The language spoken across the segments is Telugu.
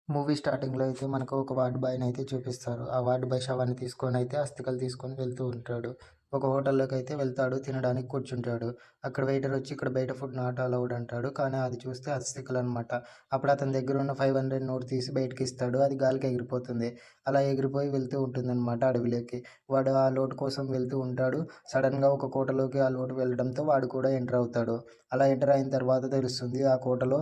మూవీ స్టార్టింగ్‌లో అయితే మనకు ఒక వార్డ్ బాయ్‌నైతే చూపిస్తారు. ఆ వార్డ్ బాయ్ శవాన్ని తీసుకొనైతే అస్థికలు తీసుకొని వెళ్తూ ఉంటాడు. ఒక హోటల్‌లోకైతే వెళ్తాడు. తినడానికి కూర్చుంటాడు. అక్కడ వెయిటర్ వచ్చి ఇక్కడ బయట ఫుడ్ నాట్ అలౌడ్ అంటాడు. కానీ అది చూస్తే అస్థికలనమాట. అప్పుడు అతని దగ్గరున్న 500 నోట్ తీసి బయటకిస్తాడు. అది గాలికి ఎగిరిపోతుంది. అలా ఎగిరిపోయి వెళ్తూ ఉంటుందనమాట అడవిలోకి. వాడు ఆ లోటు కోసం వెళ్తూ ఉంటాడు. సడెన్‌గా ఒక కోటలోకి ఆ లోటు వెళ్ళడంతో వాడు కూడా ఎంటర్ అవుతాడు. అలా ఎంటర్ అయిన తర్వాత తెలుస్తుంది ఆ కోటలో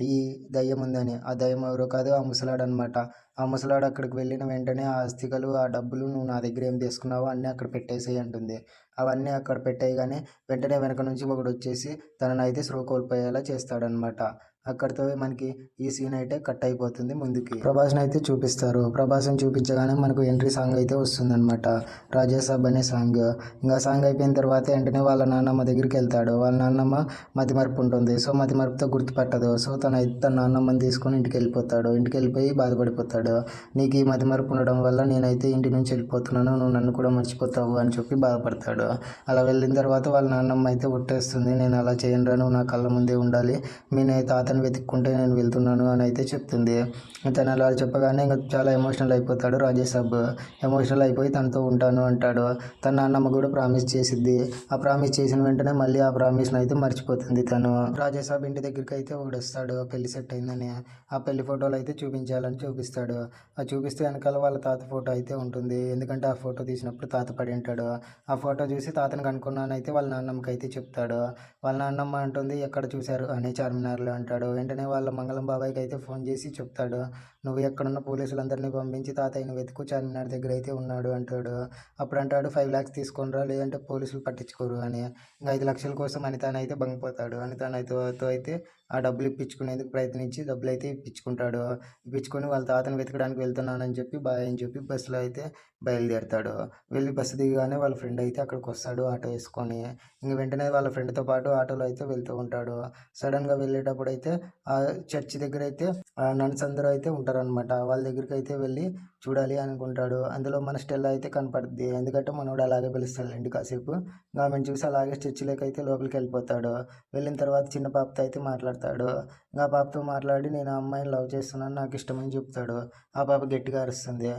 ఈ దయ్యం ఉందని. ఆ దయ్యం ఎవరో కాదు, ఆ ముసలాడనమాట. ఆ ముసలాడు అక్కడికి వెళ్ళిన వెంటనే ఆ అస్థికలు, ఆ డబ్బులు "నువ్వు నా దగ్గర ఏం తీసుకున్నావో అన్నీ అక్కడ పెట్టేసేయి" అంటుంది. అవన్నీ అక్కడ పెట్టేయగానే వెంటనే వెనక నుంచి ఒకడొచ్చేసి తననైతే స్పృహ కోల్పోయేలా చేస్తాడనమాట. అక్కడితో మనకి ఈ సీన్ అయితే కట్ అయిపోతుంది ముందుకి. ప్రభాస్‌నైతే చూపిస్తారు. ప్రభాస్‌ని చూపించగానే మనకు ఎంట్రీ సాంగ్ అయితే వస్తుందనమాట. 'రాజా సాబ్' అనే సాంగ్. ఇంక ఆ సాంగ్ అయిపోయిన తర్వాత వెంటనే వాళ్ళ నాన్నమ్మ దగ్గరికెళ్తాడు. వాళ్ళ నాన్నమ్మ మతిమరుపు ఉంటుంది. సో, మతిమరుపుతో గుర్తుపట్టదు. సో, తన నాన్నమ్మని తీసుకొని ఇంటికెళ్ళిపోతాడు. ఇంటికెళ్ళిపోయి బాధపడిపోతాడు. "నీకు ఈ మతిమరుపు ఉండడం వల్ల నేనైతే ఇంటి నుంచి వెళ్ళిపోతున్నాను. నువ్వు నన్ను కూడా మర్చిపోతావు" అని చెప్పి బాధపడతాడు. అలా వెళ్ళిన తర్వాత వాళ్ళ నాన్నమ్మ అయితే ఒట్టేస్తుంది. "నేను అలా చేయనురా, నువ్వు నా కళ్ళ ముందే ఉండాలి. మీ తాతని వెతుక్కుంటే నేను వెళ్తున్నాను" అని అయితే చెప్తుంది. తను అలా చెప్పగానే ఇంక చాలా ఎమోషనల్ అయిపోతాడు రాజేసాబ్. ఎమోషనల్ అయిపోయి తనతో ఉంటాను అంటాడు. తన నాన్నమ్మ కూడా ప్రామిస్ చేసిద్ది. ఆ ప్రామిస్ చేసిన వెంటనే మళ్ళీ ఆ ప్రామిస్‌ని అయితే మర్చిపోతుంది తను. రాజాసాబ్ ఇంటి దగ్గరికైతే ఒకడొస్తాడు పెళ్లి సెట్ అయిందని. ఆ పెళ్లి ఫోటోలు అయితే చూపించాలని చూపిస్తాడు. అది చూపిస్తే వెనకాల వాళ్ళ తాత ఫోటో అయితే ఉంటుంది. ఎందుకంటే ఆ ఫోటో తీసినప్పుడు తాత పడి ఉంటాడు. ఆ ఫోటో చూసి తాతని కనుక్కున్నానైతే వాళ్ళ నాన్నమ్మకైతే చెప్తాడు. వాళ్ళ నాన్నమ్మ అంటుంది, "ఎక్కడ చూశారు" అని. "చార్మినార్‌లో" అంటాడు. వెంటనే వాళ్ళ మంగళం బాబాయ్‌కి అయితే ఫోన్ చేసి చెప్తాడు. "నువ్వు ఎక్కడున్న పోలీసులందరినీ పంపించి తాతయ్యని వెతుకు, చార్మినార్ దగ్గర అయితే ఉన్నాడు" అంటాడు. అప్పుడు అంటాడు, "5,00,000 తీసుకొనిరా లేదంటే పోలీసులు పట్టించుకోరు" అని. ఇంక 5,00,000 కోసం అనితనైతే బంగిపోతాడు. అనితతో అయితే ఆ డబ్బులు ఇప్పించుకునేందుకు ప్రయత్నించి డబ్బులైతే ఇప్పించుకుంటాడు. ఇప్పించుకొని వాళ్ళ తాతని వెతకడానికి వెళ్తున్నానని చెప్పి బాయ్ అని చెప్పి బస్సులో అయితే బయలుదేరుతాడు. వెళ్ళి బస్సు దిగగానే వాళ్ళ ఫ్రెండ్ అయితే అక్కడికొస్తాడు ఆటో ఏసుకొని. ఇంక వెంటనే వాళ్ళ ఫ్రెండ్‌తో పాటు ఆటోలో అయితే వెళ్తూ ఉంటాడు. సడెన్‌గా వెళ్ళేటప్పుడైతే చర్చి దగ్గరైతే నన్స్ అందరూ అయితే ఉంటారనమాట. వాళ్ళ దగ్గరికైతే వెళ్ళి చూడాలి అనుకుంటాడు. అందులో మన స్టెల్లా అయితే కనపడుద్ది. ఎందుకంటే మనోడు అలాగే పిలుస్తాడులెండి కాసేపు. ఆమెను చూసి అలాగే చర్చిలోకైతే లోపలికెళ్ళిపోతాడు. వెళ్ళిన తర్వాత చిన్న పాపతో అయితే మాట్లాడతాడు. ఆ పాపతో మాట్లాడి నేను ఆ అమ్మాయిని లవ్ చేస్తున్నాను, నాకిష్టమని చెప్తాడు. ఆ పాప గట్టిగా అరుస్తుంది.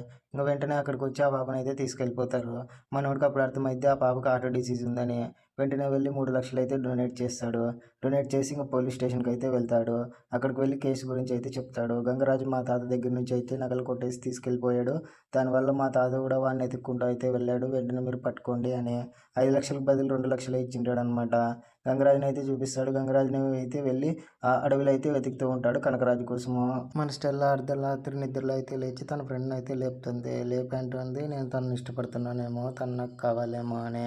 వెంటనే అక్కడికొచ్చి ఆ పాపనైతే తీసుకెళ్ళిపోతారు. మనోడికి అప్పుడు అర్థమైద్ది ఆ పాపకి హార్ట్ డిసీజ్ ఉందని. వెంటనే వెళ్ళి 3,00,000 అయితే డొనేట్ చేస్తాడు. డొనేట్ చేసి ఇంక పోలీస్ స్టేషన్‌కైతే వెళ్తాడు. అక్కడికి వెళ్ళి కేసు గురించి అయితే చెప్తాడు. గంగరాజు మా తాత దగ్గర నుంచి అయితే నగలు కొట్టేసి తీసుకెళ్ళిపోయాడు. దానివల్ల మా తాత కూడా వాడిని ఎతుక్కుంటూ అయితే వెళ్ళాడు. వెంటనే మీరు పట్టుకోండి అని 5,00,000కి బదులు 2,00,000 ఇచ్చింటాడనమాట. గంగరాజుని అయితే చూపిస్తాడు. గంగరాజుని అయితే వెళ్ళి ఆ అడవిలో అయితే వెతుకుతూ ఉంటాడు కనకరాజు కోసము. మన స్టెల్లా అర్ధరాత్రి నిద్రలో అయితే లేచి తన ఫ్రెండ్‌ని అయితే లేపుతుంది. లేపి అంటుంది, "నేను తనని ఇష్టపడుతున్నానేమో, తను నాకు కావాలేమో" అని.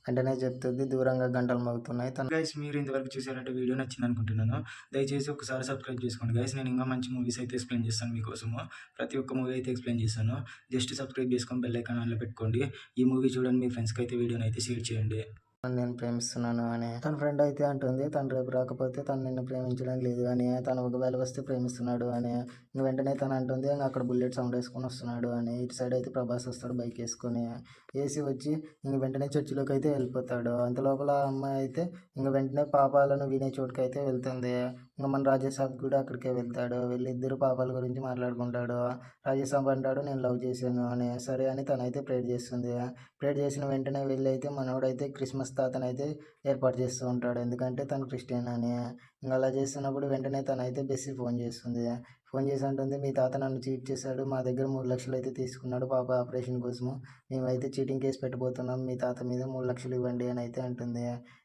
వెంటనే చెప్తుంది. దూరంగా గంటలు మోగుతున్నాయి. గైస్, మీరు ఇంతవరకు చూసారంటే వీడియో నచ్చింది అనుకుంటున్నాను. దయచేసి ఒకసారి సబ్స్క్రైబ్ చేసుకోండి గైస్. నేను ఇంకా మంచి మూవీస్ అయితే ఎక్స్‌ప్లెయిన్ చేస్తాను మీకోసము. ప్రతి ఒక్క మూవీ అయితే ఎక్స్‌ప్లెయిన్ చేస్తాను. జస్ట్ సబ్స్క్రైబ్ చేసుకొని బెల్ ఐకాన్ ఆన్‌లో పెట్టుకోండి. ఈ మూవీ చూడండి, మీ ఫ్రెండ్స్‌కి అయితే వీడియోని అయితే షేర్ చేయండి. నేను ప్రేమిస్తున్నాను అని. తన ఫ్రెండ్ అయితే అంటుంది, తను రేపు రాకపోతే తను నిన్ను ప్రేమించడం లేదు అని. తను ఒకవేళ వస్తే ప్రేమిస్తున్నాడు అని. వెంటనే తను అంటుంది, అక్కడ బుల్లెట్ సౌండ్ వేసుకొని వస్తున్నాడు అని. ఇటు సైడ్ అయితే ప్రభాస్ వస్తాడు బైక్ వేసుకొని. ఏసీ వచ్చి వెంటనే చర్చిలోకి అయితే వెళ్ళిపోతాడు. అంతలోపల ఆ అమ్మాయి అయితే వెంటనే పాపాలను వినే చోటుకైతే వెళ్తుంది. మన రాజేసాబ్ కూడా అక్కడికే వెళ్తాడు. వెళ్ళి ఇద్దరు పాపాల గురించి మాట్లాడుకుంటాడు. రాజేసాబ్ అంటాడు, "నేను లవ్ చేశాను" అని. సరే అని తనైతే ప్రేయర్ చేస్తుంది. ప్రేయర్ చేసిన వెంటనే వెళ్ళి అయితే మనోడైతే క్రిస్మస్ తాతనైతే ఏర్పాటు చేస్తూ ఉంటాడు. ఎందుకంటే తను క్రిస్టియన్ అని. అలా చేస్తున్నప్పుడు వెంటనే తనైతే బెస్సీ ఫోన్ చేస్తుంది. ఫోన్ చేసి అంటుంది, "మీ తాత నన్ను చీట్ చేశాడు. మా దగ్గర 3,00,000 అయితే తీసుకున్నాడు పాప ఆపరేషన్ కోసము. మేమైతే చీటింగ్ కేస్ పెట్టబోతున్నాం. మీ తాత మీద 3,00,000 ఇవ్వండి" అని అయితే అంటుంది.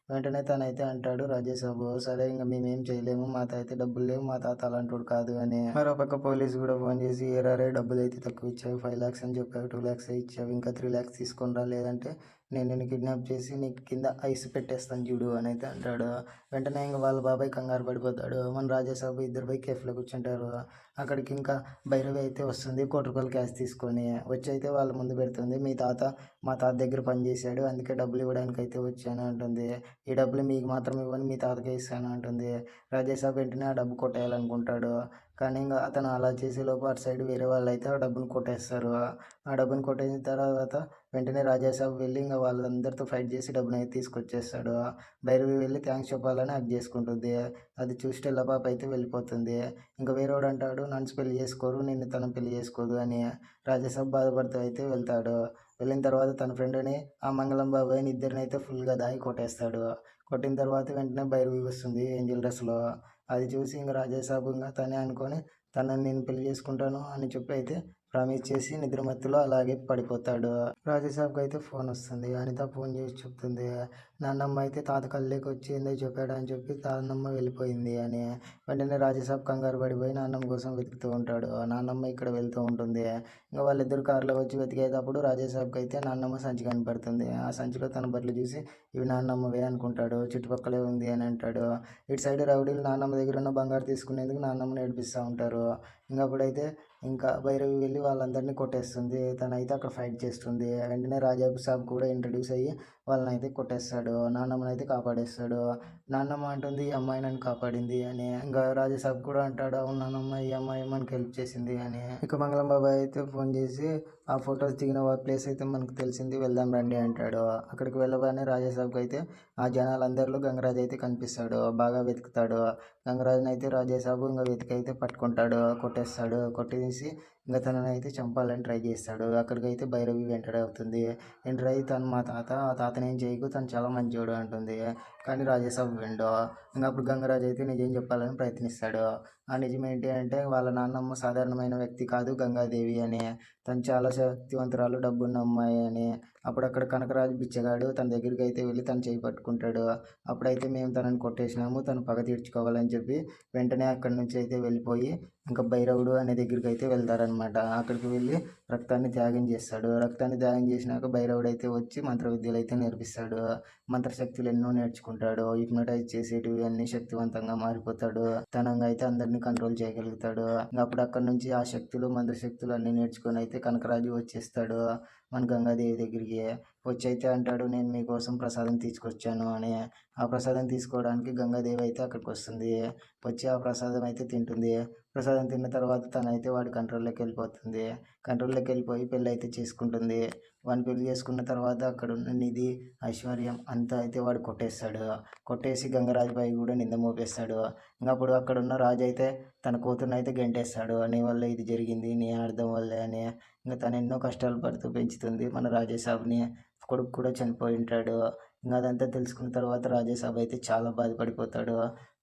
వెంటనే తనైతే అంటాడు రాజేసాబు, "సరే ఇంక మేమేం చేయలేము. మా తాత అయితే డబ్బులు లేవు. మా తాత అలాంటోడు కాదు" అని. మరోపక్క పోలీసు కూడా ఫోన్ చేసి, "ఏరా రే, డబ్బులైతే తక్కువ ఇచ్చావు. 5,00,000 అని చెప్పావు, 2,00,000 ఇచ్చావు. ఇంకా 3,00,000 తీసుకొనిరా, లేదంటే నేను నిన్ను కిడ్నాప్ చేసి నీకు కింద ఐస్ పెట్టేస్తాను చూడు" అని అయితే అంటాడు. వెంటనే ఇంక వాళ్ళ బాబాయ్ కంగారు పడిపోతాడు. మన రాజాసాబు ఇద్దరు పోయి కేఫ్‌లో కూర్చుంటారు. అక్కడికి ఇంకా భైరవి అయితే వస్తుంది ₹1,00,000 క్యాష్ తీసుకొని. వచ్చి అయితే వాళ్ళ ముందు పెడుతుంది. "మీ తాత మా తాత దగ్గర పనిచేశాడు. అందుకే డబ్బులు ఇవ్వడానికి అయితే వచ్చాను" అంటుంది. "ఈ డబ్బులు మీకు మాత్రం ఇవ్వను, మీ తాతకే ఇస్తాను" అంటుంది. రాజేసాబ్ వెంటనే ఆ డబ్బు కొట్టేయాలనుకుంటాడు. కానీ ఇంక అతను అలా చేసేలోపు అటు సైడ్ వేరే వాళ్ళైతే ఆ డబ్బును కొట్టేస్తారు. ఆ డబ్బును కొట్టేసిన తర్వాత వెంటనే రాజాసాబ్ వెళ్ళి ఇంక వాళ్ళందరితో ఫైట్ చేసి డబ్బునైతే తీసుకొచ్చేస్తాడు. భైరవి వెళ్ళి థ్యాంక్స్ చెప్పాలని హగ్ చేసుకుంటుంది. అది చూసి స్టెల్లా పాప అయితే వెళ్ళిపోతుంది. ఇంక వేరేవాడు అంటాడు నన్ను పెళ్లి చేసుకోరు, నిన్ను తను పెళ్లి చేసుకోదు అని. రాజాసాబ్ బాధపడుతూ అయితే వెళ్తాడు. వెళ్ళిన తర్వాత తన ఫ్రెండ్ని ఆ మంగళం బాబాయ్ని ఇద్దరినైతే ఫుల్గా దాగి కొట్టేస్తాడు. కొట్టిన తర్వాత వెంటనే భైరవి వస్తుంది ఏంజిల్ డ్రెస్లో. అది చూసి ఇంక రాజాసాబు ఇంక తనే అనుకొని తనని నేను పెళ్లి చేసుకుంటాను అని చెప్పి అయితే ప్రామిస్ చేసి నిద్రమత్తులో అలాగే పడిపోతాడు. రాజాసాబ్కి అయితే ఫోన్ వస్తుంది. అనిత ఫోన్ చేసి చెప్తుంది నాన్నమ్మ అయితే తాత కళ్ళకి వచ్చి ఎందుకు చెప్పాడు అని చెప్పి నాన్నమ్మ వెళ్ళిపోయింది అని. వెంటనే రాజాసాబ్ కంగారు పడిపోయి నాన్నమ్మ కోసం వెతుకుతూ ఉంటాడు. నాన్నమ్మ ఇక్కడ వెళ్తూ ఉంటుంది. ఇంకా వాళ్ళిద్దరు కారులో వచ్చి వెతికేటప్పుడు రాజాసాబ్కి అయితే నాన్నమ్మ సంచి కనపడుతుంది. ఆ సంచిలో తన బట్టలు చూసి ఇవి నాన్నమ్మవే అనుకుంటాడు. చుట్టుపక్కలే ఉంది అని అంటాడు. ఇటు సైడ్ రౌడీలు నాన్నమ్మ దగ్గర ఉన్న బంగారు తీసుకునేందుకు నాన్నమ్మని ఏడిపిస్తూ ఉంటారు. ఇంకా అప్పుడైతే ఇంకా భైరవి వెళ్ళి వాళ్ళందరినీ కొట్టేస్తుంది. తనైతే అక్కడ ఫైట్ చేస్తుంది. వెంటనే రాజాసాబ్ కూడా ఇంట్రడ్యూస్ అయ్యి వాళ్ళని అయితే కొట్టేస్తాడు. నాన్నమ్మని అయితే కాపాడేస్తాడు. నాన్నమ్మ అంటుంది ఈ అమ్మాయి నన్ను కాపాడింది అని. ఇంకా రాజాసాబ్ కూడా అంటాడు అవును నాన్నమ్మ ఈ అమ్మాయి మనకి హెల్ప్ చేసింది అని. ఇక మంగళం బాబాయ్ అయితే ఫోన్ చేసి ఆ ఫొటోస్ దిగిన ప్లేస్ అయితే మనకు తెలిసింది వెళ్దాం రండి అంటాడు. అక్కడికి వెళ్ళగానే రాజాసాబ్కి అయితే ఆ జనాలందరిలో గంగరాజు అయితే కనిపిస్తాడు. బాగా వెతుకుతాడు. గంగరాజుని అయితే రాజాసాబు ఇంకా వెతికైతే పట్టుకుంటాడు. కొట్టేస్తాడు. కొట్టేసి ఇంకా తనని అయితే చంపాలని ట్రై చేస్తాడు. అక్కడికైతే భైరవి ఎంటర్ అవుతుంది. ఎంటర్ అయ్యి తను మా తాత ఆ తాతని ఏం చేయకు తను చాలా మంచోడు అంటుంది. కానీ రాజాసాబు విండు. ఇంకా అప్పుడు గంగరాజు అయితే నిజం చెప్పాలని ప్రయత్నిస్తాడు. ఆ నిజం ఏంటి అంటే వాళ్ళ నాన్నమ్మ సాధారణమైన వ్యక్తి కాదు గంగాదేవి అని. తను చాలా శక్తివంతురాలు డబ్బున్న అమ్మాయి అని. అప్పుడు అక్కడ కనకరాజు బిచ్చగాడు తన దగ్గరికి అయితే వెళ్ళి తను చేయి పట్టుకుంటాడు. అప్పుడైతే మేము తనని కొట్టేసినాము తను పగ తీర్చుకోవాలని చెప్పి వెంటనే అక్కడి నుంచి అయితే వెళ్ళిపోయి ఇంకా భైరవుడు అనే దగ్గరికి అయితే వెళ్తారనమాట. అక్కడికి వెళ్ళి రక్తాన్ని త్యాగం చేస్తాడు. రక్తాన్ని త్యాగం చేసినాక భైరవుడు అయితే వచ్చి మంత్ర విద్యలు అయితే నేర్పిస్తాడు. మంత్రశక్తులు ఎన్నో నేర్చుకుంటాడు. హిప్నటైజ్ చేసేటివి అన్ని శక్తివంతంగా మారిపోతాడు. తనంగా అయితే అందరినీ కంట్రోల్ చేయగలుగుతాడు. ఇంకా అప్పుడు అక్కడ నుంచి ఆ శక్తులు మంత్రశక్తులు అన్ని నేర్చుకొని అయితే కనకరాజు వచ్చేస్తాడు మన గంగాదేవి దగ్గరికి. వచ్చి అయితే అంటాడు నేను మీకోసం ప్రసాదం తీసుకొచ్చాను అని. ఆ ప్రసాదం తీసుకోవడానికి గంగాదేవి అయితే అక్కడికి వస్తుంది. వచ్చి ఆ ప్రసాదం అయితే తింటుంది. ప్రసాదం తిన్న తర్వాత తనైతే వాడి కంట్రోల్లోకి వెళ్ళిపోతుంది. కంట్రోల్లోకి వెళ్ళిపోయి పెళ్ళి అయితే చేసుకుంటుంది. వాడిని పెళ్లి చేసుకున్న తర్వాత అక్కడ ఉన్న నిధి ఐశ్వర్యం అంతా అయితే వాడు కొట్టేస్తాడు. కొట్టేసి గంగరాజుపై కూడా నింద మోపేస్తాడు. ఇంకా అప్పుడు అక్కడ ఉన్న రాజు అయితే తన కూతురుని అయితే గెంటేస్తాడు. నీ వల్ల ఇది జరిగింది నీ అర్థం వల్లే అని. ఇంకా తను ఎన్నో కష్టాలు పడుతూ పెంచుతుంది మన రాజేసాబ్ని. కొడుకు కూడా చనిపోయి ఉంటాడు. ఇంకా అదంతా తెలుసుకున్న తర్వాత రాజేసాబ్ అయితే చాలా బాధపడిపోతాడు.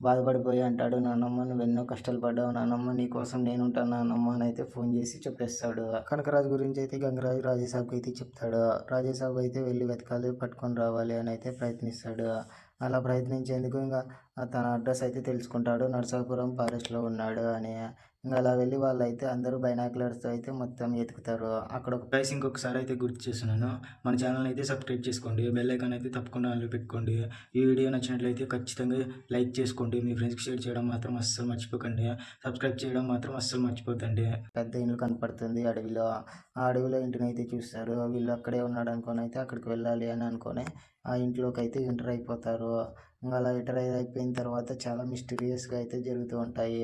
బాధపడిపోయి అంటాడు నాన్నమ్మ నువ్వు ఎన్నో కష్టాలు పడ్డావు నాన్నమ్మ నీకోసం నేనుంటాను నాన్నమ్మ అని అయితే ఫోన్ చేసి చెప్పేస్తాడు. కనకరాజు గురించి అయితే గంగరాజు రాజేసాబ్కి అయితే చెప్తాడు. రాజేసాబ్ అయితే వెళ్ళి వెతకాలి పట్టుకొని రావాలి అని అయితే ప్రయత్నిస్తాడు. అలా ప్రయత్నించేందుకు ఇంకా తన అడ్రస్ అయితే తెలుసుకుంటాడు. నరసాపురం ఫారెస్ట్లో ఉన్నాడు అని. ఇంకా అలా వెళ్ళి వాళ్ళైతే అందరూ బైనాక్యులర్స్తో అయితే మొత్తం ఎతుకుతారు. అక్కడ ఒక ప్రైస్ ఇంకొకసారి అయితే గుర్తు చేస్తున్నాను. మన ఛానల్ అయితే సబ్స్క్రైబ్ చేసుకోండి. బెల్ ఐకాన్ అయితే తప్పకుండా ఆన్లో పెట్టుకోండి. ఈ వీడియో నచ్చినట్లయితే ఖచ్చితంగా లైక్ చేసుకోండి. మీ ఫ్రెండ్స్కి షేర్ చేయడం మాత్రం అస్సలు మర్చిపోకండి. సబ్స్క్రైబ్ చేయడం మాత్రం అస్సలు మర్చిపోతండి. పెద్ద ఇల్లు కనపడుతుంది అడవిలో. ఆ అడవిలో ఇంటిని అయితే చూస్తారు. వీళ్ళు అక్కడే ఉన్నాడు అనుకొని అయితే అక్కడికి వెళ్ళాలి అని అనుకొని ఆ ఇంట్లోకి అయితే ఎంటర్ అయిపోతారు. ఇంకా అలా ఎంటర్ అయిపోయిన తర్వాత చాలా మిస్టీరియస్గా అయితే జరుగుతూ ఉంటాయి.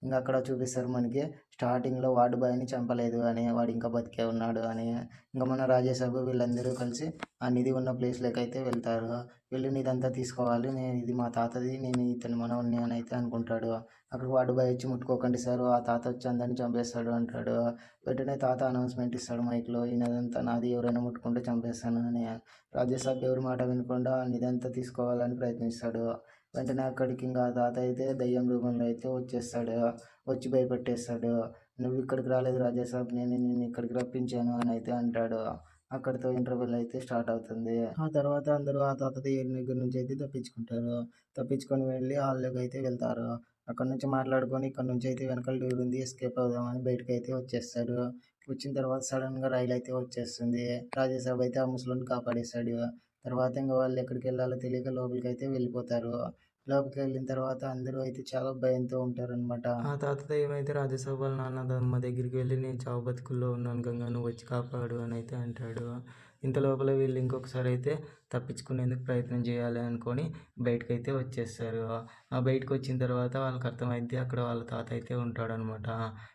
ఇంకా అక్కడ చూపిస్తారు మనకి స్టార్టింగ్లో వార్డు బాయ్ని చంపలేదు అని వాడు ఇంకా బతికే ఉన్నాడు అని. ఇంకా మన రాజేసాబు వీళ్ళందరూ కలిసి ఆ నిధి ఉన్న ప్లేస్లోకి అయితే వెళ్తారు. వెళ్ళి నిధంతా తీసుకోవాలి నేను ఇది మా తాతది నేను ఇతని మనవణ్ణి అని అయితే అనుకుంటాడు. అక్కడ వార్డు బాయ్ వచ్చి ముట్టుకోకండి సార్ ఆ తాత వచ్చి అందరిని చంపేస్తాడు అంటాడు. వెంటనే తాత అనౌన్స్మెంట్ ఇస్తాడు మైక్లో ఈయనదంతా నాది ఎవరైనా ముట్టుకుంటే చంపేస్తాను అని. రాజేసాబ్ ఎవరి మాట వినకుండా నిధంతా తీసుకోవాలని ప్రయత్నిస్తాడు. వెంటనే అక్కడికి ఇంకా తాత అయితే దయ్యం రూపంలో అయితే వచ్చేస్తాడు. వచ్చి భయపెట్టేస్తాడు. నువ్వు ఇక్కడికి రాలేదు రాజాసాబ్ నేను నిన్ను ఇక్కడికి రప్పించాను అని అయితే అంటాడు. అక్కడితో ఇంటర్వెల్ అయితే స్టార్ట్ అవుతుంది. ఆ తర్వాత అందరూ ఆ తాత దగ్గర నుంచి అయితే తప్పించుకుంటారు. తప్పించుకొని వెళ్ళి హాల్లోకి అయితే వెళ్తారు. అక్కడ నుంచి మాట్లాడుకొని ఇక్కడ నుంచి అయితే వెనకాల డోర్ ఉంది ఎస్కేప్ అవుదామని బయటకు అయితే వచ్చేస్తాడు. వచ్చిన తర్వాత సడన్గా రైలు అయితే వచ్చేస్తుంది. రాజాసాబ్ అయితే ఆ ముసలోని కాపాడేస్తాడు. తర్వాత ఇంకా వాళ్ళు ఎక్కడికి వెళ్ళాలో తెలియక లోపలికి అయితే వెళ్ళిపోతారు. లోపలికి వెళ్ళిన తర్వాత అందరూ అయితే చాలా భయంతో ఉంటారనమాట. ఆ తాత దయ్యం అయితే రాజాసాబ్ వాళ్ళ నాన్నమ్మ దగ్గరికి వెళ్ళి నేను చావు బతుకుల్లో ఉన్నాను గంగా నువ్వు వచ్చి కాపాడు అని అయితే అంటాడు. ఇంత లోపల వీళ్ళు ఇంకొకసారి అయితే తప్పించుకునేందుకు ప్రయత్నం చేయాలి అనుకొని బయటకైతే వచ్చేస్తారు. ఆ బయటకొచ్చిన తర్వాత వాళ్ళకి అర్థమైద్ది అక్కడ వాళ్ళ తాత అయితే ఉంటాడనమాట.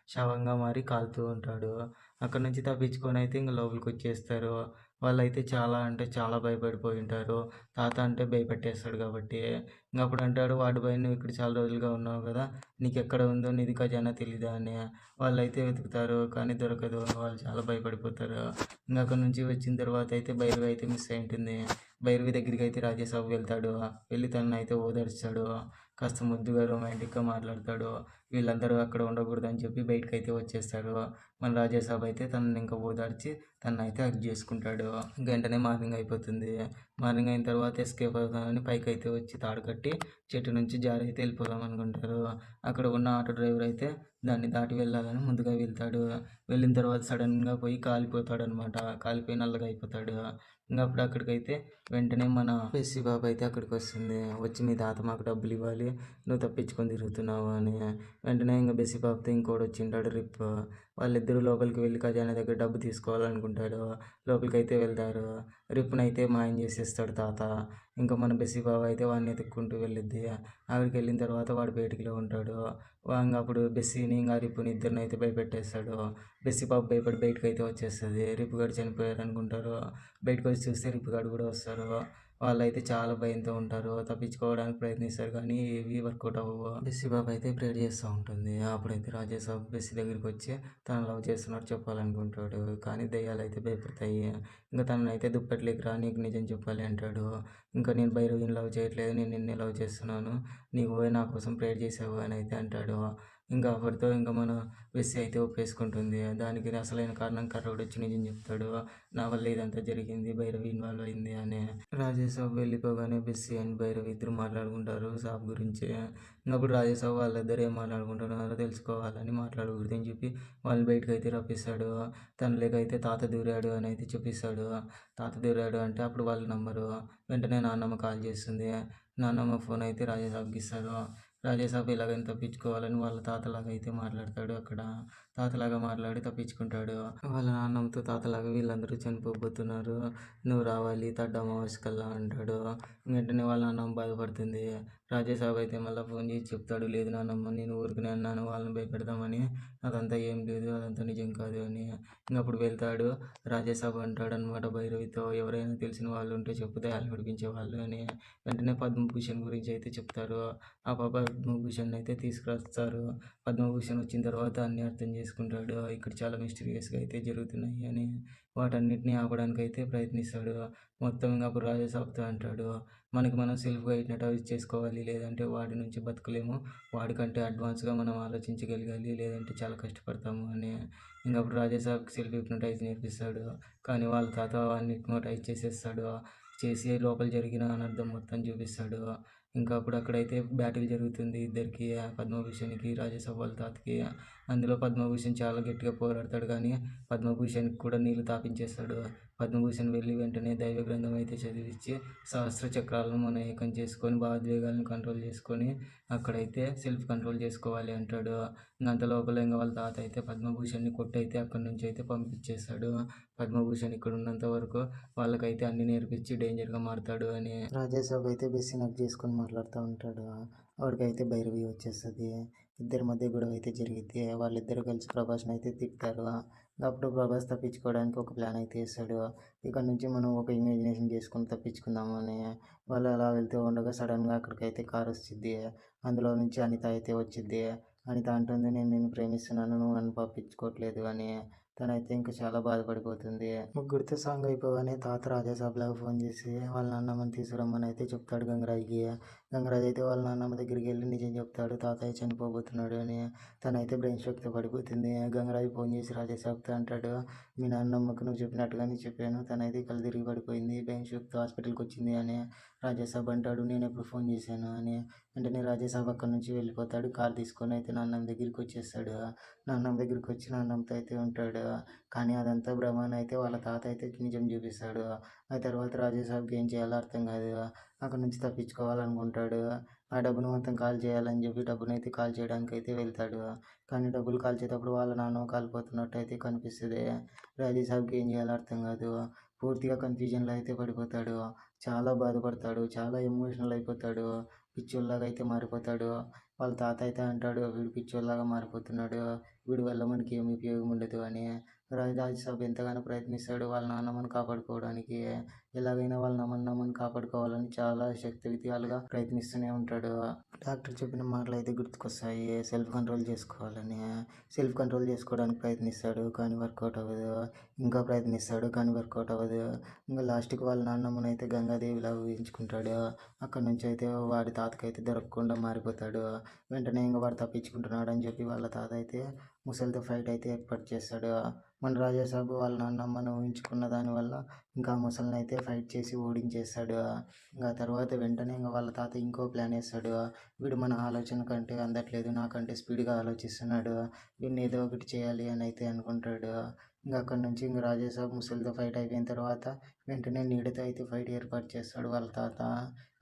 శవంగా మారి కాలుతూ ఉంటాడు. అక్కడి నుంచి తప్పించుకొని అయితే ఇంక లోపలికొచ్చేస్తారు. వాళ్ళైతే చాలా అంటే చాలా భయపడిపోయి ఉంటారు. తాత అంటే భయపెట్టేస్తాడు కాబట్టి. ఇంగప్పుడు అంటాడు, "వార్డ్ బాయ్ నువ్వు ఇక్కడ చాలా రోజులుగా ఉన్నావు కదా! నీకెక్కడ ఉందో నిధి ఖజానా తెలీదా" అని. వాళ్ళైతే వెతుకుతారు కానీ దొరకదు. వాళ్ళు చాలా భయపడిపోతారు. ఇంక అక్కడి నుంచి వచ్చిన తర్వాత అయితే భైరవి అయితే మిస్ అయి ఉంటుంది. భైరవి దగ్గరికి అయితే రాజేసాబు వెళ్తాడు. వెళ్ళి తననైతే ఓదార్చాడు. కాస్త ముద్దుగా రొమాంటిక్‌గా మాట్లాడతాడు. వీళ్ళందరూ అక్కడ ఉండకూడదని చెప్పి బయటకైతే వచ్చేస్తారు. మన రాజాసాబ్ అయితే తనని ఇంకా ఓదార్చి తననైతే హగ్ చేసుకుంటాడు. వెంటనే మార్నింగ్ అయిపోతుంది. మార్నింగ్ అయిన తర్వాత ఎస్కేప్ అవుదామని పైకైతే వచ్చి తాడు కట్టి చెట్టు నుంచి జారి అయితే వెళ్ళిపోదాం అనుకుంటారు. అక్కడ ఉన్న ఆటో డ్రైవర్ అయితే దాన్ని దాటి వెళ్ళాలని ముందుగా వెళ్తాడు. వెళ్ళిన తర్వాత సడన్‌గా పోయి కాలిపోతాడనమాట. కాలిపోయి నల్లగా అయిపోతాడు. ఇంక అప్పుడు అక్కడికైతే వెంటనే మన బెస్సీ బాబు అయితే అక్కడికొస్తుంది. వచ్చి మీ తాత మాకు డబ్బులు ఇవ్వాలి, నువ్వు తప్పించుకొని తిరుగుతున్నావు అని. వెంటనే ఇంక బెస్సీ బాబుతో ఇంకోడు వచ్చింటాడు రిప్. వాళ్ళిద్దరూ లోపలికి వెళ్ళి ఖజానా దగ్గర డబ్బు తీసుకోవాలనుకుంటాడు. లోపలికైతే వెళ్తారు. రిప్‌నైతే మాయం చేసేస్తాడు తాత. ఇంకా మన బెస్సీ బాబు అయితే వాడిని వెతుక్కుంటూ వెళ్ళిద్ది. అక్కడికి వెళ్ళిన తర్వాత వాడు బయటికిలో ఉంటాడు. ఇంగ అప్పుడు బెస్సీని ఇంగా రిప్పుని ఇద్దరినైతే భయపెట్టేస్తాడు. బెస్సీ బాబు భయపడి బయటకైతే వచ్చేస్తది. రిప్ గాడు చనిపోయారనుకుంటారు. బయటకొచ్చి చూస్తే రిప్ గాడు కూడా వస్తారు. వాళ్ళైతే చాలా భయంతో ఉంటారు. తప్పించుకోవడానికి ప్రయత్నిస్తారు కానీ ఏవి వర్కౌట్ అవ్వవు. బెస్సీ బాబు అయితే ప్రేయర్ చేస్తూ ఉంటుంది. అప్పుడైతే రాజేసాబు బెస్సీ దగ్గరికి వచ్చి తను లవ్ చేస్తున్నట్టు చెప్పాలనుకుంటాడు. కానీ దెయ్యాలైతే భయపడతాయి. ఇంక తననైతే దుప్పట్లోకి రా నీకు నిజం చెప్పాలి అంటాడు. ఇంకా నేను భైరవిని లవ్ చేయట్లేదు, నేను నిన్నే లవ్ చేస్తున్నాను. నీకు పోయి నా కోసం ప్రేయర్ చేసావు అని అయితే అంటాడు. ఇంకా అప్పటితో ఇంకా మన బెస్సీ అయితే ఒప్పేసుకుంటుంది. దానికి అసలైన కారణం కర్రోడొచ్చి నిజం చెప్తాడు. నా వల్ల ఇదంతా జరిగింది, భైరవి ఇన్వాల్వ్ అయింది అని. రాజేసాబు వెళ్ళిపోగానే బెస్సీ అండ్ భైరవి ఇద్దరు మాట్లాడుకుంటారు సాబ్ గురించి. ఇంకప్పుడు రాజేసాబు వాళ్ళిద్దరు ఏం మాట్లాడుకుంటున్నారో తెలుసుకోవాలని మాట్లాడకూడదని చెప్పి వాళ్ళు బయటకైతే రప్పిస్తాడు. తనలోకైతే తాత దూరాడు అని అయితే చూపిస్తాడు. తాత దూరాడు అంటే అప్పుడు వాళ్ళు నమ్మరు. వెంటనే నాన్నమ్మ కాల్ చేస్తుంది. నాన్నమ్మ ఫోన్ అయితే రాజేసాబ్‌కి ఇస్తారు. రాజేసాబ్ ఎలాగైనా తప్పించుకోవాలని వాళ్ళ తాతలాగా అయితే మాట్లాడతాడు అక్కడ. తాతలాగా మాట్లాడి తప్పించుకుంటాడు. వాళ్ళ నాన్నమ్మతో తాతలాగా వీళ్ళందరూ చనిపోబోతున్నారు, నువ్వు రావాలి థర్డ్ అమావాస్యకల్లా అంటాడు. వెంటనే వాళ్ళ నాన్నమ్మ బాధపడుతుంది. రాజేసాబ్ అయితే మళ్ళీ ఫోన్ చేసి చెప్తాడు, లేదు నాన్నమ్మ నేను ఊరికనే అన్నాను వాళ్ళని భయపెడదామని, అదంతా ఏం లేదు, అదంతా నిజం కాదు అని. ఇంకప్పుడు వెళ్తాడు. రాజేసాబ్ అంటాడనమాట భైరవితో, ఎవరైనా తెలిసిన వాళ్ళు ఉంటే చెప్పు దెయ్యాలు విడిపించే వాళ్ళు అని. వెంటనే పద్మభూషణ్ గురించి అయితే చెప్తారు. ఆ పద్మభూషణ్ అయితే తీసుకొస్తారు. పద్మభూషణ్ వచ్చిన తర్వాత అన్నీ అర్థం చేసుకుంటాడు. ఇక్కడ చాలా మిస్టీరియస్‌గా అయితే జరుగుతున్నాయి అని. వాటన్నిటిని ఆపడానికి అయితే ప్రయత్నిస్తాడు. మొత్తం ఇంక అప్పుడు రాజాసాబ్‌తో అంటాడు, మనకి మనం సెల్ఫ్‌గా హిప్నటైజ్ చేసుకోవాలి. లేదంటే వాడి నుంచి బతకలేము. వాడికంటే అడ్వాన్స్‌గా మనం ఆలోచించగలగాలి. లేదంటే చాలా కష్టపడతాము అని. ఇంకప్పుడు రాజాసాబ్‌కి సెల్ఫ్ హిప్నటైజ్ నేర్పిస్తాడు. కానీ వాళ్ళ తాత వాడిని హిప్నటైజ్ చేసేస్తాడు. చేసి లోపల జరిగిన అనర్థం మొత్తం చూపిస్తాడు. ఇంకా అప్పుడు అక్కడైతే బ్యాటిల్ జరుగుతుంది ఇద్దరికి, పద్మభూషణ్‌కి, రాజాసాబ్ వాళ్ళ తాతకి. అందులో పద్మభూషణ్ చాలా గట్టిగా పోరాడతాడు కానీ పద్మభూషణ్‌కి కూడా నీళ్లు తాపించేస్తాడు. పద్మభూషణ్ వెళ్ళి వెంటనే దైవ గ్రంథం అయితే చదివిచ్చి సహస్ర చక్రాలను మనం ఏకం చేసుకొని భావోద్వేగాలను కంట్రోల్ చేసుకొని అక్కడైతే సెల్ఫ్ కంట్రోల్ చేసుకోవాలి అంటాడు. ఇంక అంత లోపల ఇంక వాళ్ళ తాత అయితే పద్మభూషణ్‌ని కొట్టయితే అక్కడి నుంచి అయితే పంపించేస్తాడు. పద్మభూషణ్ ఇక్కడ ఉన్నంత వరకు వాళ్ళకైతే అన్నీ నేర్పించి డేంజర్‌గా మారుతాడు అని. రాజాసాబ్ అయితే బెస్సీని హగ్ చేసుకొని మాట్లాడుతూ ఉంటాడు. వాడికైతే భైరవి వచ్చేస్తది. ఇద్దరి మధ్య గొడవ అయితే జరిగిద్ది. వాళ్ళిద్దరూ కలిసి ప్రభాస్‌ని అయితే తిడతారు. అప్పుడు ప్రభాస్ తప్పించుకోవడానికి ఒక ప్లాన్ అయితే ఏస్తాడు. ఇక్కడ నుంచి మనం ఒక ఇమాజినేషన్ చేసుకొని తప్పించుకుందాము అని. వాళ్ళు అలా వెళ్తూ ఉండగా సడన్‌గా అక్కడికైతే కార్ వచ్చిద్ది. అందులో నుంచి అనిత అయితే వచ్చిద్ది. అనిత అంటుంది, నేను నిన్ను ప్రేమిస్తున్నాను, నువ్వు నన్ను పట్టించుకోవట్లేదు అని. తనైతే ఇంకా చాలా బాధపడిపోతుంది. ముగ్గురితో సాంగ్ అయిపోగానే తాత రాజాసాబ్‌లాగా ఫోన్ చేసి వాళ్ళ నాన్నమ్మని తీసుకురమ్మని అయితే చెప్తాడు గంగరాజ్‌కి. గంగరాజ్ అయితే వాళ్ళ నాన్నమ్మ దగ్గరికి వెళ్ళి నిజం చెప్తాడు, తాతయ్య చనిపోబోతున్నాడు అని. తనైతే బ్రెయిన్ స్ట్రోక్‌తో పడిపోతుంది. గంగరాజ్ ఫోన్ చేసి రాజాసాబ్‌తో అంటాడు, మీ నాన్నమ్మకు నువ్వు చెప్పినట్టుగానే చెప్పాను, తనైతే కళ్ళు తిరిగి పడిపోయింది, బ్రెయిన్ స్ట్రోక్‌తో హాస్పిటల్‌కి వచ్చింది అని. రాజాసాబ్ అంటాడు, నేనెప్పుడు ఫోన్ చేశాను అని. వెంటనే రాజాసాబ్ అక్కడి నుంచి వెళ్ళిపోతాడు. కార్ తీసుకొని అయితే నాన్నమ్మ దగ్గరికి వచ్చేస్తాడు. నాన్నమ్మ దగ్గరికి వచ్చి నాన్నమ్మతో అయితే ఉంటాడు. కానీ అదంతా భ్రమ అని అయితే వాళ్ళ తాత అయితే నిజం చూపిస్తాడు. ఆ తర్వాత రాజాసాబ్‌కి ఏం చేయాలో అర్థం కాదు. అక్కడి నుంచి తప్పించుకోవాలనుకుంటాడు. ఆ డబ్బును మొత్తం కాల్ చేయాలని చెప్పి డబ్బునైతే కాల్ చేయడానికైతే వెళ్తాడు. కానీ డబ్బులు కాల్చేటప్పుడు వాళ్ళ నాన్నమ్మ కాలిపోతున్నట్టు అయితే కనిపిస్తది. రాజాసాబ్‌కి ఏం చేయాలో అర్థం కాదు. పూర్తిగా కన్‌ఫ్యూజన్‌లో అయితే పడిపోతాడు. చాలా బాధపడతాడు. చాలా ఎమోషనల్ అయిపోతాడు. పిచ్చోల్లాగా అయితే మారిపోతాడు. వాళ్ళ తాత అయితే అంటాడు, "వీడు పిచ్చోల్లాగా మారిపోతున్నాడు. వీడి వల్ల మనకేమి ఉపయోగం ఉండదు" అని. రాజసాబ్ ఎంతగానో ప్రయత్నిస్తాడు వాళ్ళ నాన్నమ్మని కాపాడుకోవడానికి. ఎలాగైనా వాళ్ళ నాన్నమ్మని కాపాడుకోవాలని చాలా శక్తియుక్తులుగా ప్రయత్నిస్తూనే ఉంటాడు. డాక్టర్ చెప్పిన మాటలైతే గుర్తుకొస్తాయి. సెల్ఫ్ కంట్రోల్ చేసుకోవాలని. సెల్ఫ్ కంట్రోల్ చేసుకోవడానికి ప్రయత్నిస్తాడు. కానీ వర్కౌట్ అవ్వదు. ఇంకా ప్రయత్నిస్తాడు. కానీ వర్కౌట్ అవ్వదు. ఇంక లాస్ట్‌కి వాళ్ళ నాన్నమ్మనైతే గంగాదేవిలాగా ఊహించుకుంటాడు. అక్కడి నుంచయితే వాడి తాతకైతే దొరకకుండా మారిపోతాడు. వెంటనే ఇంక వాడు తప్పించుకుంటున్నాడని చెప్పి వాళ్ళ తాత అయితే ముసలితో ఫైట్ అయితే ఏర్పాటు చేస్తాడు. మన రాజాసాబ్ వాళ్ళ నాన్నమ్మను ఊహించుకున్న దానివల్ల ఇంకా ఆ ముసలినైతే ఫైట్ చేసి ఓడించేస్తాడు. ఇంక ఆ తర్వాత వెంటనే ఇంక వాళ్ళ తాత ఇంకో ప్లాన్ ఏస్తాడు. వీడు మన ఆలోచన కంటే అందట్లేదు. నాకంటే స్పీడ్‌గా ఆలోచిస్తున్నాడు. వీడిని ఏదో ఒకటి చేయాలి అని అయితే అనుకుంటాడు. ఇంక అక్కడి నుంచి ఇంక రాజాసాబ్ ముసలితో ఫైట్ అయిపోయిన తర్వాత వెంటనే నీడతో అయితే ఫైట్ ఏర్పాటు చేస్తాడు వాళ్ళ తాత.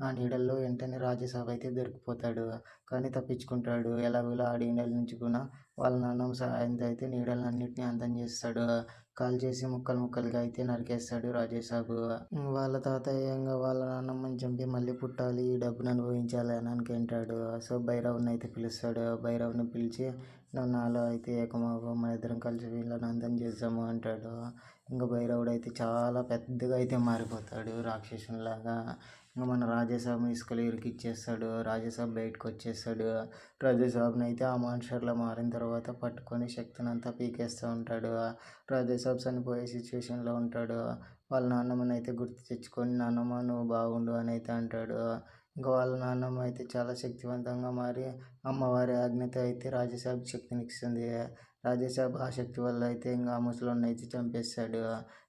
ఆ నీడల్లో వెంటనే రాజాసాబ్ అయితే దొరికిపోతాడు. కానీ తప్పించుకుంటాడు. ఎలాగోలా ఆ నీడల నుంచి కూడా వాళ్ళ నాన్నమ్మ సహాయంతో అయితే నీడలన్నిటిని అంతం చేస్తాడు. కాల్చేసి ముక్కలు ముక్కలుగా అయితే నరికేస్తాడు రాజాసాబు. వాళ్ళ తాతయ్య ఇంగ వాళ్ళ నాన్నమ్మని చంపి మళ్ళీ పుట్టాలి, ఈ డబ్బును అనుభవించాలి అని అనుకుంటాడు. సో భైరవుడిని అయితే పిలుస్తాడు. భైరవుడిని పిలిచి నువ్వు నాలో అయితే ఏకమవ్వు, మన ఇద్దరం కలిసి వీళ్ళని అంతం చేద్దాము అంటాడు. ఇంక భైరవుడు అయితే చాలా పెద్దగా అయితే మారిపోతాడు రాక్షసునిలాగా. ఇంక మన రాజాసాబ్‌ని ఇసుకలో ఇరికిచ్చేస్తాడు. రాజాసాబ్ బయటకొచ్చేస్తాడు. రాజాసాబ్‌ని అయితే ఆ మాన్‌స్టర్‌లా మారిన తర్వాత పట్టుకొని శక్తినంతా పీకేస్తూ ఉంటాడు. రాజాసాబ్ చనిపోయే సిచ్యువేషన్‌లో ఉంటాడు. వాళ్ళ నాన్నమ్మనైతే గుర్తు తెచ్చుకొని, నాన్నమ్మ నువ్వు బాగుండు అని అయితే అంటాడు. ఇంక వాళ్ళ నాన్నమ్మ అయితే చాలా శక్తివంతంగా మారి అమ్మవారి ఆజ్ఞతో అయితే రాజాసాబ్‌కి శక్తినిస్తుంది. రాజాసాబ్ ఆ శక్తి వల్ల అయితే ఇంక ఆ ముసలోడినైతే చంపేస్తాడు.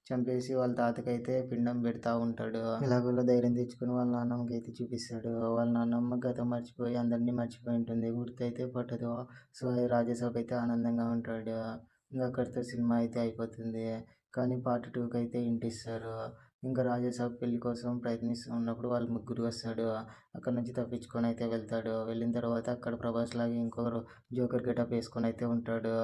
చంపేసి వాళ్ళ తాతకైతే పిండం పెడతా ఉంటాడు. ఎలాగోలా ధైర్యం తెచ్చుకొని వాళ్ళ నాన్నమ్మకైతే చూపిస్తాడు. వాళ్ళ నాన్నమ్మ గతం మర్చిపోయి అందరిని మర్చిపోయి ఉంటుంది. గుర్తయితే పట్టదు. సో రాజాసాబ్ అయితే ఆనందంగా ఉంటాడు. ఇంక అక్కడితో సినిమా అయితే అయిపోతుంది. కానీ పార్ట్ 2కి అయితే హింట్ ఇస్తారు. ఇంకా రాజాసాబ్ పెళ్లి కోసం ప్రయత్నిస్తూ ఉన్నప్పుడు వాళ్ళ ముగ్గురు వస్తాడు. అక్కడి నుంచి తప్పించుకొని అయితే వెళ్తాడు. వెళ్ళిన తర్వాత అక్కడ ప్రభాస్ లాగా ఇంకొకరు జోకర్ గెటప్ వేసుకొని అయితే ఉంటాడు.